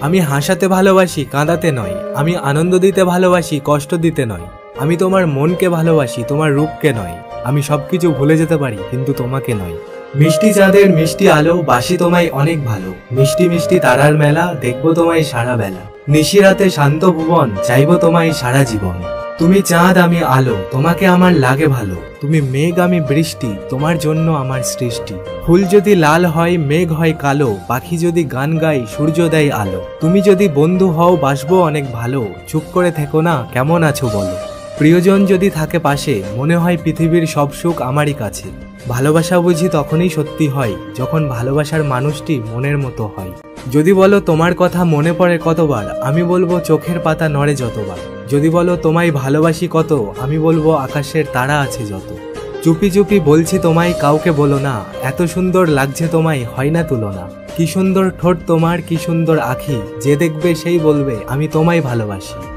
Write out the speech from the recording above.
আমি হাসাতে ভালোবাসি, কাঁদাতে নয়। আমি আনন্দ দিতে ভালোবাসি, কষ্ট দিতে নয়। আমি তোমার মনকে ভালোবাসি, তোমার রূপকে নয়। আমি সবকিছু ভুলে যেতে পারি, কিন্তু তোমাকে নয়। মিষ্টি চাঁদের মিষ্টি আলো, বাসি তোমায় অনেক ভালো। মিষ্টি মিষ্টি তারার মেলা, দেখবো তোমায় সারা বেলা। নিশিরাতে শান্ত ভুবন, চাইবো তোমায় সারা জীবন। তুমি চাঁদ, আমি আলো, তোমাকে আমার লাগে ভালো। তুমি মেঘ, আমি বৃষ্টি, তোমার জন্য আমার সৃষ্টি। ফুল যদি লাল হয়, মেঘ হয় কালো। পাখি যদি গান গায়, সূর্য দেয় আলো। তুমি যদি বন্ধু হও, বাসবো অনেক ভালো। চুপ করে থেকো না, কেমন আছো বলো। প্রিয়জন যদি থাকে পাশে, মনে হয় পৃথিবীর সব সুখ আমারই কাছে। ভালোবাসা বুঝি তখনই সত্যি হয়, যখন ভালোবাসার মানুষটি মনের মতো হয়। যদি বলো তোমার কথা মনে পড়ে কতবার, আমি বলবো চোখের পাতা নড়ে যতবার। যদি বলো তোমায় ভালোবাসি কত, আমি বলবো আকাশের তারা আছে যত। চুপি চুপি বলছি তোমায়, কাউকে বলো না। এত সুন্দর লাগছে তোমায়, হয় না তুলনা। কি সুন্দর ঠোঁট তোমার, কি সুন্দর আঁখি। যে দেখবে সেই বলবে আমি তোমায় ভালোবাসি।